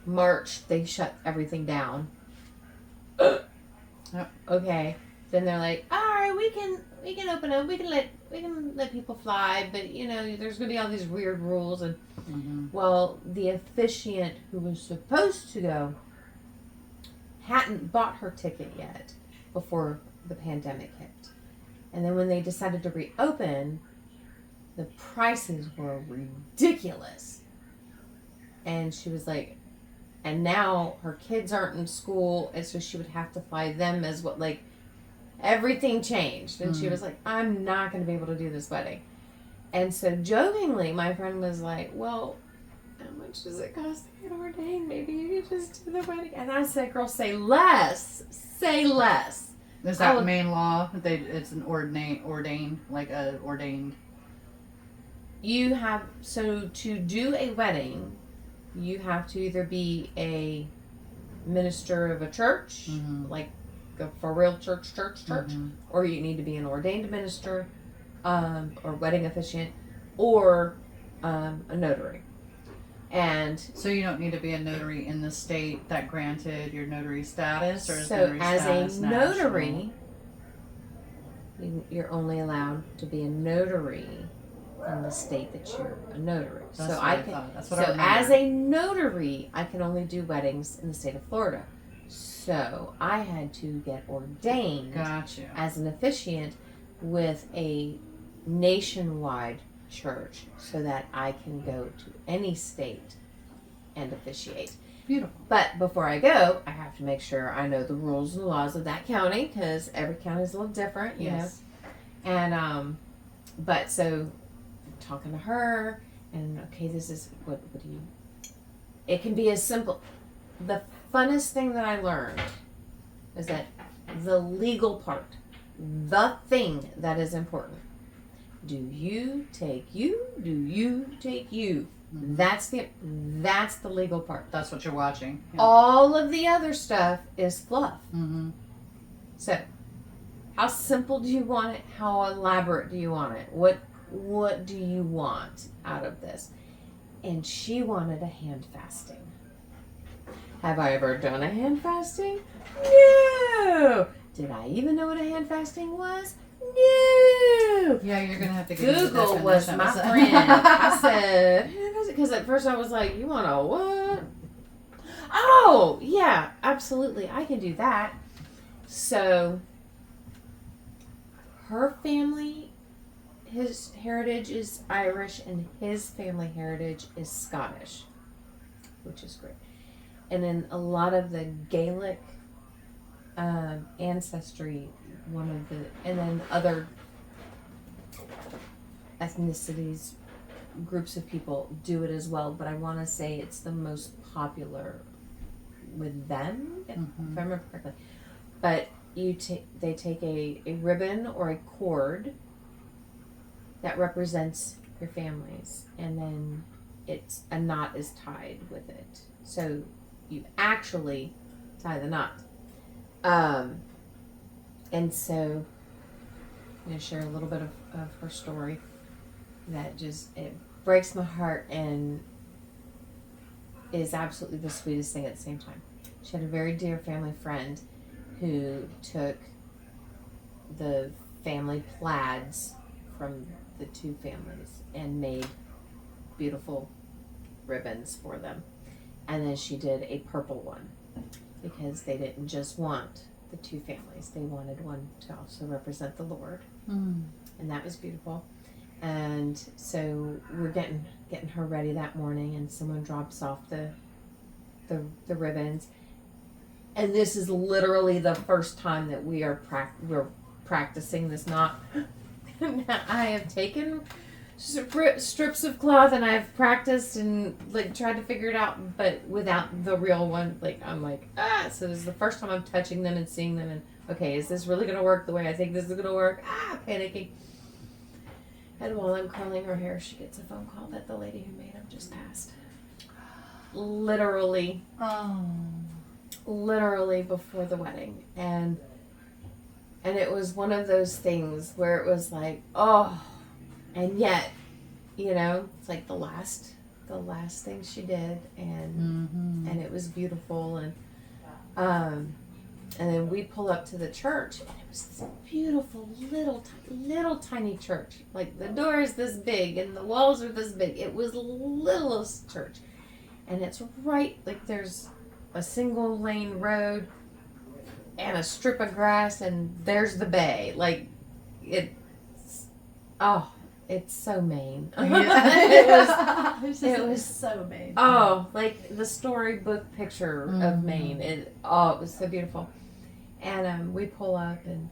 March, they shut everything down. Yep. Okay. Then they're like, all right, we can open up. We can let people fly, but there's gonna be all these weird rules. And well, the officiant who was supposed to go hadn't bought her ticket yet before the pandemic hit. And then when they decided to reopen, the prices were ridiculous. And she was like, and now her kids aren't in school, and so she would have to fly them as well. Like, everything changed. And she was like, I'm not going to be able to do this wedding. And so jokingly, my friend was like, well, how much does it cost to get ordained? Maybe you could just do the wedding. And I said, girl, say less. Say less. Is that main law? It's an ordained. You have, so to do a wedding, you have to either be a minister of a church, like for real church, or you need to be an ordained minister, or wedding officiant, or a notary. And so you don't need to be a notary in the state that granted your notary status, or is so notary as status a national? notary, you're only allowed to be a notary in the state that you're a notary. That's so what I I can. thought. That's what I So remembered. as a notary, I can only do weddings in the state of Florida. So I had to get ordained Gotcha. as an officiant with a nationwide church so that I can go to any state and officiate. Beautiful. But before I go, I have to make sure I know the rules and laws of that county because every county is a little different, you know. And but so talking to her and okay, this is what do you? It can be as simple. The funnest thing that I learned is that the legal part, the thing that is important. Do you take you? Do you take you? That's the legal part. That's what you're watching. Yeah. All of the other stuff is fluff. So, how simple do you want it? How elaborate do you want it? What do you want out of this? And she wanted a hand fasting. Have I ever done a hand fasting? No. Did I even know what a hand fasting was? No. Yeah, you're gonna have to give me the Google was definition. my friend. I said, because at first I was like, you want a what? Oh, yeah, absolutely. I can do that. So, her family, his heritage is Irish, and his family heritage is Scottish, which is great. And then a lot of the Gaelic ancestry, and then other ethnicities, groups of people do it as well, but I want to say it's the most popular with them, if I remember correctly. But they take a ribbon or a cord that represents your families, and then a knot is tied with it. So you actually tie the knot. And so I'm going to share a little bit of her story that just, it breaks my heart and is absolutely the sweetest thing at the same time. She had a very dear family friend who took the family plaids from the two families and made beautiful ribbons for them. And then she did a purple one because they didn't just want the two families. They wanted one to also represent the Lord. And that was beautiful. And so we're getting her ready that morning, and someone drops off the ribbons. And this is literally the first time that we're practicing this knot. I have taken strips of cloth and I've practiced and like tried to figure it out, but without the real one. Like I'm like, so this is the first time I'm touching them and seeing them, and okay, is this really gonna work the way I think this is gonna work? Panicking. And while I'm curling her hair, she gets a phone call that the lady who made them just passed. Literally before the wedding. And it was one of those things where it was like, oh, and yet, you know, it's like the last thing she did, and it was beautiful, and then we pull up to the church, and it was this beautiful little tiny church. Like the door is this big and the walls are this big. It was the littlest church, and it's right, like there's a single lane road and a strip of grass, and there's the bay. Like it's so Maine. it was so Maine. Oh, like the storybook picture of Maine. It was so beautiful. And we pull up, and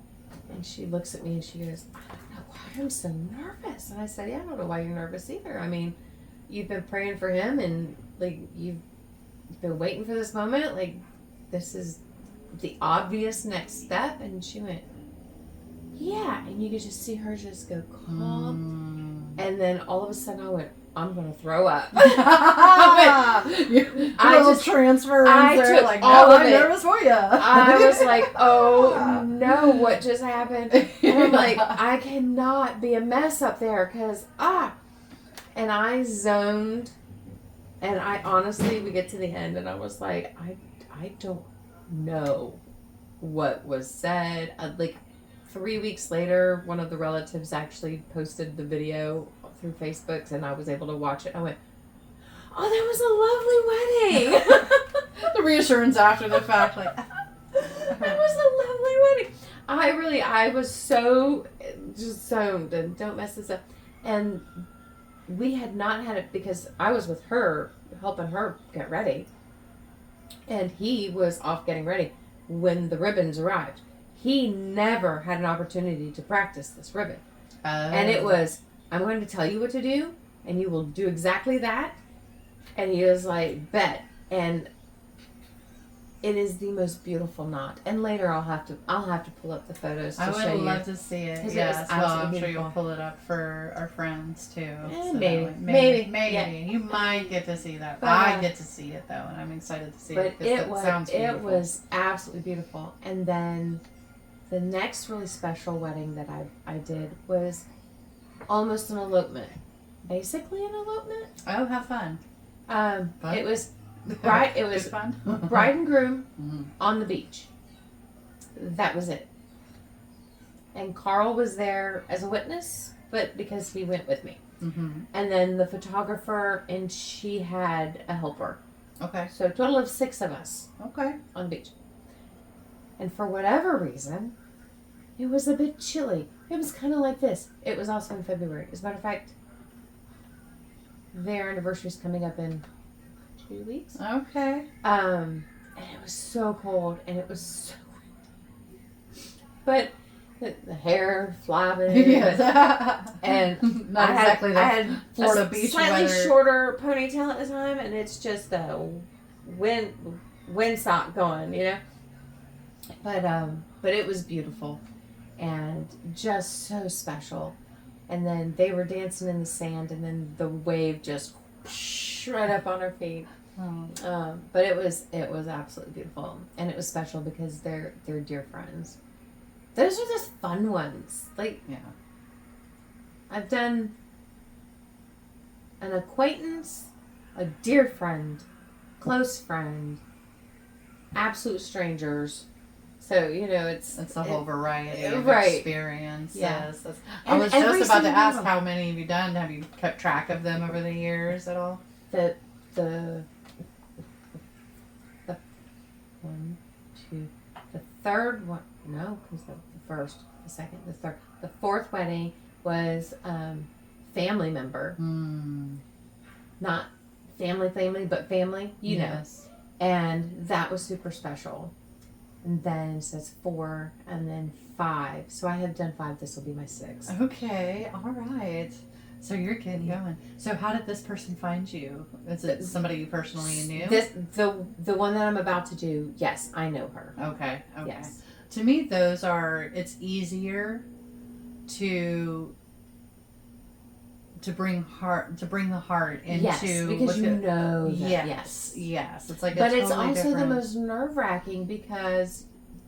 she looks at me and she goes, I don't know why I'm so nervous. And I said, yeah, I don't know why you're nervous either. I mean, you've been praying for him, and like you've been waiting for this moment. Like this is the obvious next step. And she went, yeah. And you could just see her just go calm. And then all of a sudden I went, I'm going to throw up. I just transference. I took like, all of it. I'm nervous for you. I was like, oh no, what just happened? And I'm like, I cannot be a mess up there because, and I zoned. And I honestly, we get to the end and I was like, I don't know what was said. Like 3 weeks later, one of the relatives actually posted the video through Facebook, and I was able to watch it. I went, oh, that was a lovely wedding. The reassurance after the fact, like, that was a lovely wedding. I was so just zoned, and don't mess this up. And we had not had it because I was with her, helping her get ready. And he was off getting ready when the ribbons arrived. He never had an opportunity to practice this ribbon. And it was, I'm going to tell you what to do, and you will do exactly that. And he was like, bet. And it is the most beautiful knot. And later I'll have to pull up the photos to show you. I would love to see it. Yes, well, I'm sure you'll pull it up for our friends too. So maybe. Yeah. You might get to see that. I get to see it though, and I'm excited to see it. But it was absolutely beautiful. And then the next really special wedding that I did was almost an elopement. Basically an elopement. Oh, how fun. It was bride and groom on the beach. That was it. And Carl was there as a witness, but because he went with me. And then the photographer, and she had a helper. Okay. So a total of 6 of us. Okay. On the beach. And for whatever reason, it was a bit chilly. It was kind of like this. It was also in February. As a matter of fact, their anniversary is coming up in 2 weeks. Okay. And it was so cold, and it was so windy. But the hair flapping. Yes. And not exactly I had Florida a beach slightly weather. shorter ponytail at the time, and it's just a wind sock going, you know. But it was beautiful and just so special. And then they were dancing in the sand, and then the wave just right up on our feet. But it was absolutely beautiful, and it was special because they're dear friends. Those are just fun ones. Like, Yeah. I've done an acquaintance, a dear friend, close friend, absolute strangers. So, it's a whole variety of right. experiences. Yeah. I was just about to ask, one. how many have you done? Have you kept track of them over the years at all? The 1, 2, the third one. No, because the first, the second, the third, the fourth wedding was family member, not family, but family. Yes. And that was super special. And then so it's 4, and then 5. So I have done 5. This will be my 6th. Okay, all right. So you're getting going. So how did this person find you? Is it somebody you personally knew? The one that I'm about to do. Yes, I know her. Okay. Yes. To me, it's easier to bring the heart into. Yes, because you know that. Yes. It's like, but it's it's totally also different. the most nerve-wracking because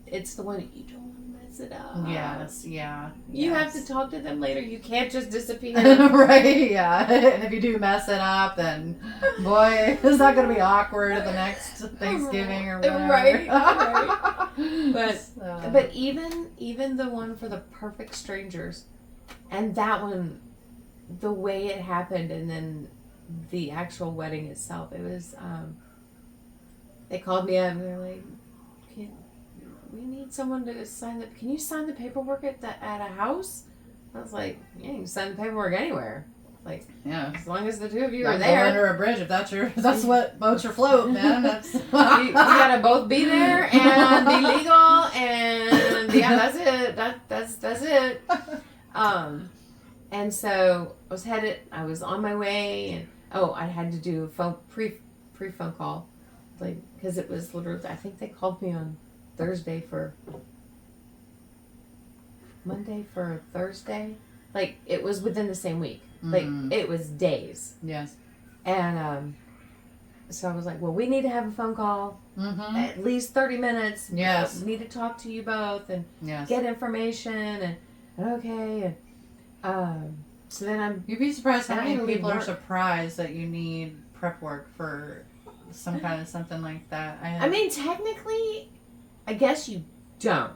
it's the one that you don't want to mess it up. Yes. You have to talk to them later. You can't just disappear. Right, yeah. And if you do mess it up, then, boy, it's not going to be awkward at the next Thanksgiving or whatever. Right. But So. even the one for the perfect strangers, and that one, the way it happened, and then the actual wedding itself, it was, they called me up and they're like, we need someone to can you sign the paperwork at a house? I was like, yeah, you can sign the paperwork anywhere. Like, Yeah. as long as the two of you are Not go there. under a bridge if that's what boats your float, man. That's You gotta both be there and be legal, and yeah, that's it. That's it. And so I was on my way, and I had to do a pre-phone call, like, because it was literally, I think they called me on Monday for Thursday. Like, it was within the same week. Like, it was days. Yes. And so I was like, well, we need to have a phone call, at least 30 minutes. Yes. We need to talk to you both and Yes. get information, and okay. And so then You'd be surprised how I many really people are work. surprised that you need prep work for some kind of something like that. I mean, technically, I guess you don't.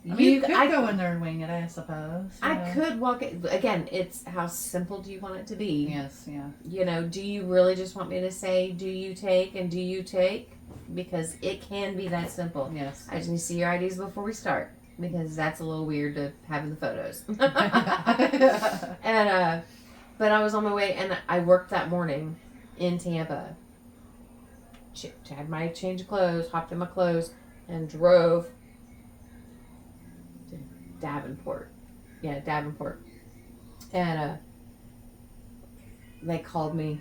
You could go in there and wing it, I suppose. I could walk it. Again, it's how simple do you want it to be? Yes, yeah. Do you really just want me to say, do you take and do you take? Because it can be that simple. Yes. I just need to see your IDs before we start, because that's a little weird to have in the photos. And but I was on my way, and I worked that morning in Tampa. Had my change of clothes, hopped in my clothes, and drove to Davenport. Yeah, Davenport. And they called me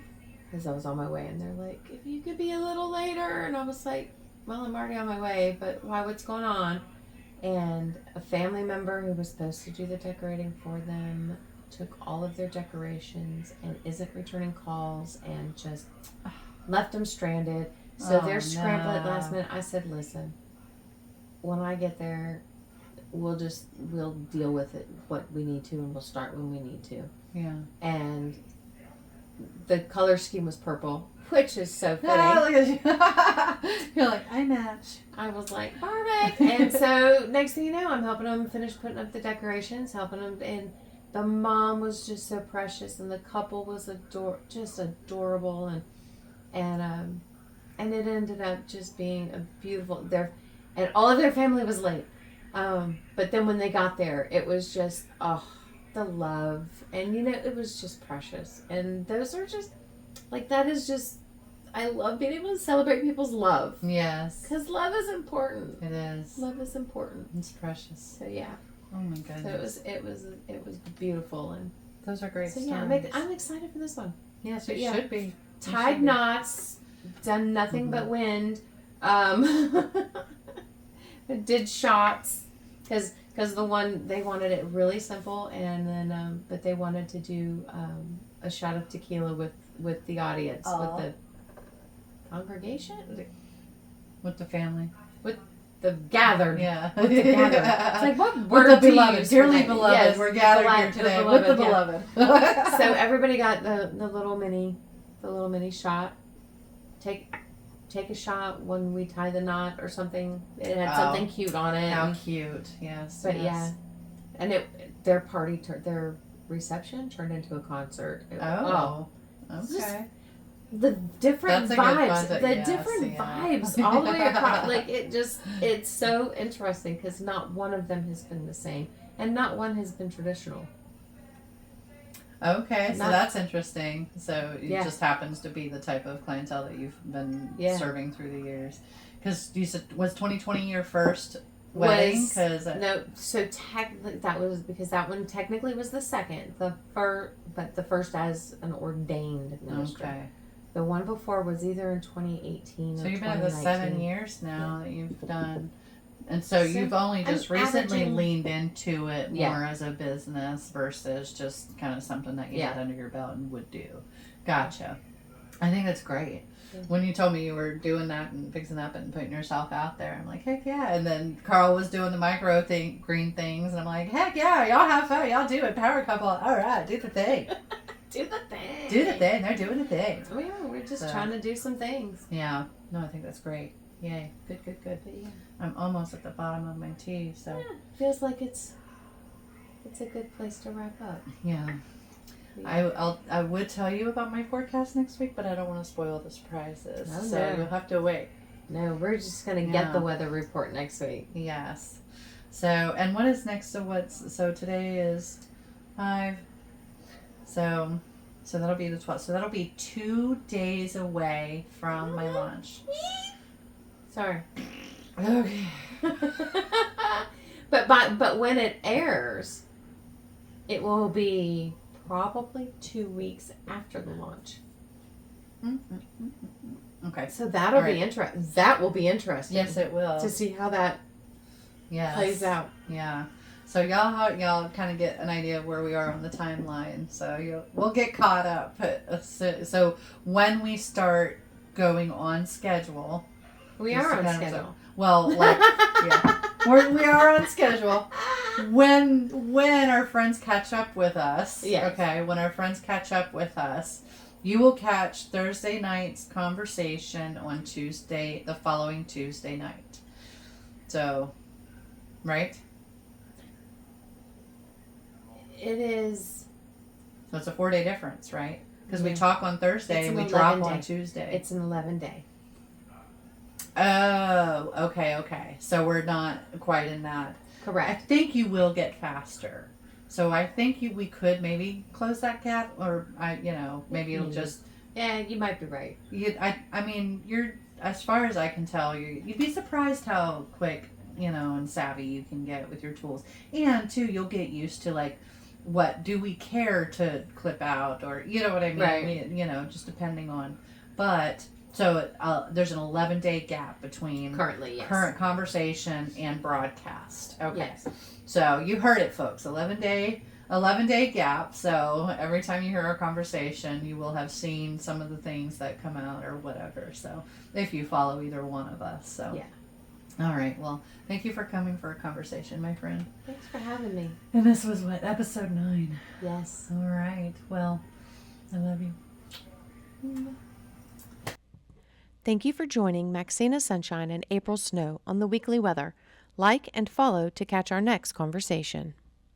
as I was on my way, and they're like, if you could be a little later. And I was like, well, I'm already on my way, but why? What's going on? And a family member who was supposed to do the decorating for them took all of their decorations and isn't returning calls, and just left them stranded. So they're scrambling at last minute. I said, listen, when I get there, we'll deal with it, what we need to, and we'll start when we need to. Yeah. And the color scheme was purple, which is so fitting. Look at you. You're like, I match. I was like, perfect. And so next thing you know, I'm helping them finish putting up the decorations, helping them. And the mom was just so precious, and the couple was just adorable, and it ended up just being a beautiful. And all of their family was late, but then when they got there, it was just the love, and it was just precious. And those are just that is just. I love being able to celebrate people's love. Yes. Because love is important. It is. Love is important. It's precious. So yeah. Oh my goodness. So it was beautiful, and those are great so stories. yeah, I'm excited for this one. Yes, But you yeah. should be. Tied knots, done nothing but wind. did shots because the one they wanted it really simple, and then but they wanted to do a shot of tequila with the audience, with the congregation, With the family. the gathered. Yeah. With the gathered. It's like, what With word the do you beloved, use for dearly that? beloved, Yes, we're gathered here today with the yeah. beloved. So everybody got the little mini shot. Take a shot when we tie the knot or something. It had something cute on it. How cute. Yes. But yes. yeah, and their reception turned into a concert. Okay. The different That's a good vibes, fun- the yes, different yeah. vibes all the way across. Like it's so interesting because not one of them has been the same, and not one has been traditional. Okay, so Not- that's interesting. So it Yeah. just happens to be the type of clientele that you've been serving through the years. Because you said, was 2020 your first wedding? No, so technically that was because that one technically was the second, but the first as an ordained minister. Okay. The one before was either in 2018 So or you've been at 2019. this 7 years now that you've done, and so you've only I'm just recently averaging- leaned into it more Yeah. as a business versus just kind of something that you had under your belt and would do. Gotcha. I think that's great. Yeah. When you told me you were doing that and fixing up and putting yourself out there, I'm like, heck yeah. And then Carl was doing the green things, and I'm like, heck yeah, y'all have fun, y'all do it, power couple, all right, do the thing. Do the thing. Do the thing, they're doing the thing. Oh, yeah, we're just trying to do some things. Yeah, no, I think that's great. Yay, good. But yeah. I'm almost at the bottom of my tea, so Feels like it's a good place to wrap up. yeah. I would tell you about my forecast next week, but I don't want to spoil the surprises. Oh, So no. you'll have to wait. No, we're just gonna get the weather report next week. Yes. So, and what is next to so today is 5. So that'll be the 12th. So that'll be 2 days away from my launch. Sorry. Okay. But when it airs, it will be probably 2 weeks after the launch. Okay. So that'll All right. be interesting. That will be interesting. Yes, it will. To see how that plays out. Yeah. So y'all kind of get an idea of where we are on the timeline. So we'll get caught up. So when we start going on schedule, We are on schedule. Well, like yeah, we are on schedule. When our friends catch up with us, Yes. okay. When our friends catch up with us, you will catch Thursday night's conversation on the following Tuesday night. So, right. It is. So it's a 4-day difference, right? Because we Yeah. talk on Thursday It's and an we drop 11 on day. Tuesday. It's an 11-day. Oh, okay. So we're not quite in that. I Correct. think you will get faster. So I think we could maybe close that gap, or maybe it'll just. Yeah, you might be right. I mean, you're, as far as I can tell, you'd be surprised how quick and savvy you can get with your tools, and too, you'll get used to like, what do we care to clip out, or you know what I mean? Right. Just depending on, but. So there's an 11-day gap between Currently, yes. current conversation and broadcast. Okay. Yes. So you heard it, folks. 11-day gap. So every time you hear our conversation, you will have seen some of the things that come out or whatever. So if you follow either one of us. So Yeah. All right. Well, thank you for coming for a conversation, my friend. Thanks for having me. And this was episode 9. Yes. All right. Well, I love you. Thank you for joining Maxina Sunshine and April Snow on the weekly weather. Like and follow to catch our next conversation.